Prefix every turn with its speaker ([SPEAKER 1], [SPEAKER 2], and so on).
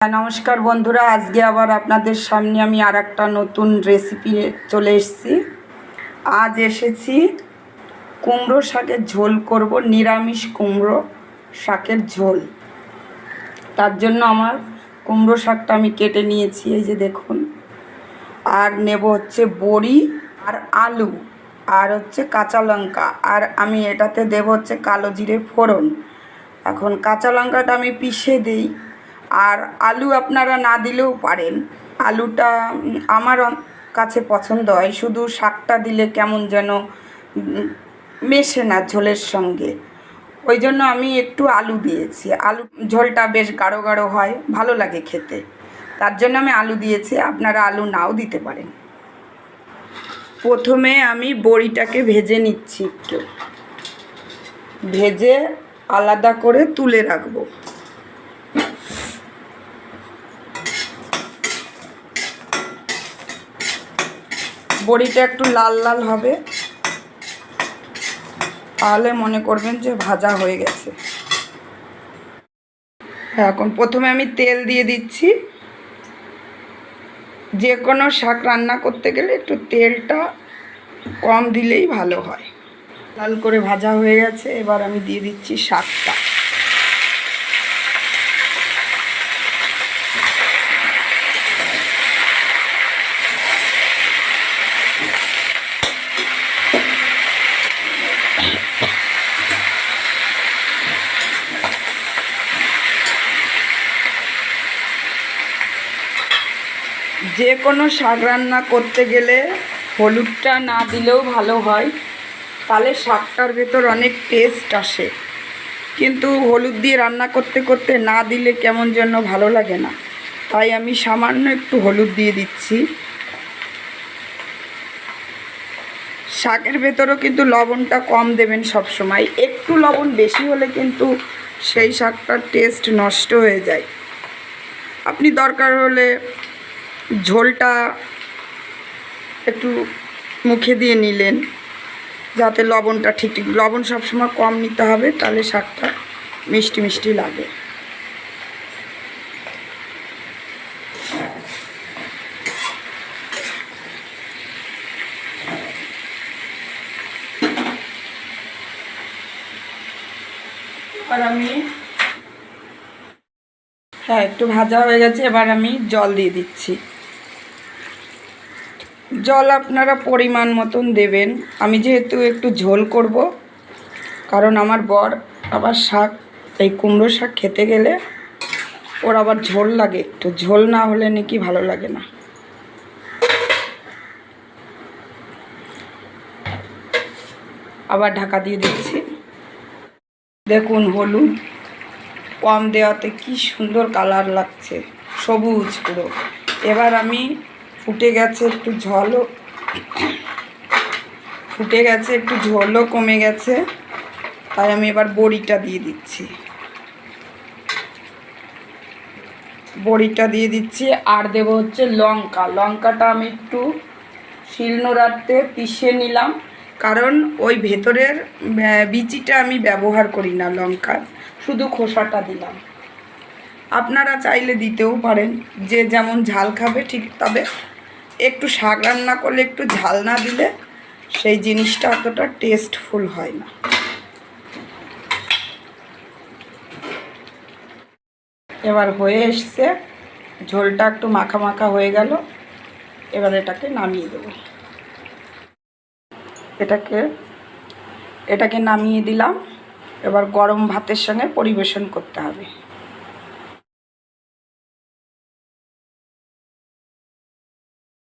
[SPEAKER 1] नमस्कार बंधुरा आज के आबार आपनादेर सामने आमी आर एकटा नतून रेसिपि चले एसेछि। आज एसेछि कुमड़ो शाकेर झोल करब, निरामिष कुमड़ो शाकेर झोल। तार जन्य आमार कुमड़ो शाकटा आमी केटे निয়েছি, এই যে দেখুন। আর নেব হচ্ছে বড়ি আর আলু আর হচ্ছে কাঁচা লঙ্কা, আর আমি এটাতে দেব হচ্ছে কালো জিরে ফোড়ন। এখন কাঁচা লঙ্কাটা আমি পিষে দিই, আর আলু আপনারা না দিলেও পারেন। আলুটা আমার কাছে পছন্দ হয়, শুধু শাকটা দিলে কেমন যেন মেশে না ঝোলের সঙ্গে, ওই জন্য আমি একটু আলু দিয়েছি। আলু ঝোলটা বেশ গাঢ় গাঢ় হয়, ভালো লাগে খেতে, তার জন্য আমি আলু দিয়েছি। আপনারা আলু নাও দিতে পারেন। প্রথমে আমি বড়িটাকে ভেজে নিচ্ছি, একটু ভেজে আলাদা করে তুলে রাখবো। বড়িটা একটু লাল লাল হবে, তাহলে মনে করবেন যে ভাজা হয়ে গেছে। এখন প্রথমে আমি তেল দিয়ে দিচ্ছি। যে কোনো শাক রান্না করতে গেলে একটু তেলটা কম দিলেই ভালো হয়। লাল করে ভাজা হয়ে গেছে, এবার আমি দিয়ে দিচ্ছি শাকটা। যে কোনো শাক রান্না করতে গেলে হলুদটা না দিলেও ভালো হয়, তাহলে শাকটার ভেতর অনেক টেস্ট আসে। কিন্তু হলুদ দিয়ে রান্না করতে করতে না দিলে কেমন যেন ভালো লাগে না, তাই আমি সামান্য একটু হলুদ দিয়ে দিচ্ছি। শাকের ভেতরেও কিন্তু লবণটা কম দেবেন সব সময়, একটু লবণ বেশি হলে কিন্তু সেই শাকটার টেস্ট নষ্ট হয়ে যায়। আপনি দরকার হলে ঝোলটা একটু মুখে দিয়ে নিলেন, যাতে লবণটা ঠিক লবণ সবসময় কম নিতে হবে, তাহলে শাকটা মিষ্টি মিষ্টি লাগে। আর আমি একটু ভাজা হয়ে গেছে, এবার আমি জল দিয়ে দিচ্ছি। জল আপনারা পরিমাণ মতন দেবেন। আমি যেহেতু একটু ঝোল করব, কারণ আমার বর আবার শাক, এই কুমড়ো শাক খেতে গেলে ওর আবার ঝোল লাগে, একটু ঝোল না হলে নাকি ভালো লাগে না। আবার ঢাকা দিয়ে দিচ্ছি। দেখুন হলুদ কম দেওয়াতে কি সুন্দর কালার লাগছে, সবুজ পুরো। এবার আমি ফুটে গেছে, একটু ঝোলও ফুটে গেছে, একটু ঝোলও কমে গেছে, তাই আমি এবার বড়িটা দিয়ে দিচ্ছি। বড়িটা দিয়ে দিচ্ছি আর দেব হচ্ছে লঙ্কা। লঙ্কাটা আমি একটু শিলনোড়াতে পিষে নিলাম, কারণ ওই ভেতরের বিচিটা আমি ব্যবহার করি না লঙ্কার, শুধু খোসাটা দিলাম। আপনারা চাইলে দিতেও পারেন, যে যেমন ঝাল খাবে ঠিক। তবে একটু শাক রান্না করলে একটু ঝাল না দিলে সেই জিনিসটা অতটা টেস্টফুল হয় না। এবার হয়ে এসছে, ঝোলটা একটু মাখা মাখা হয়ে গেল। এবার এটাকে নামিয়ে দেব। এটাকে নামিয়ে দিলাম। এবার গরম ভাতের সঙ্গে পরিবেশন করতে হবে।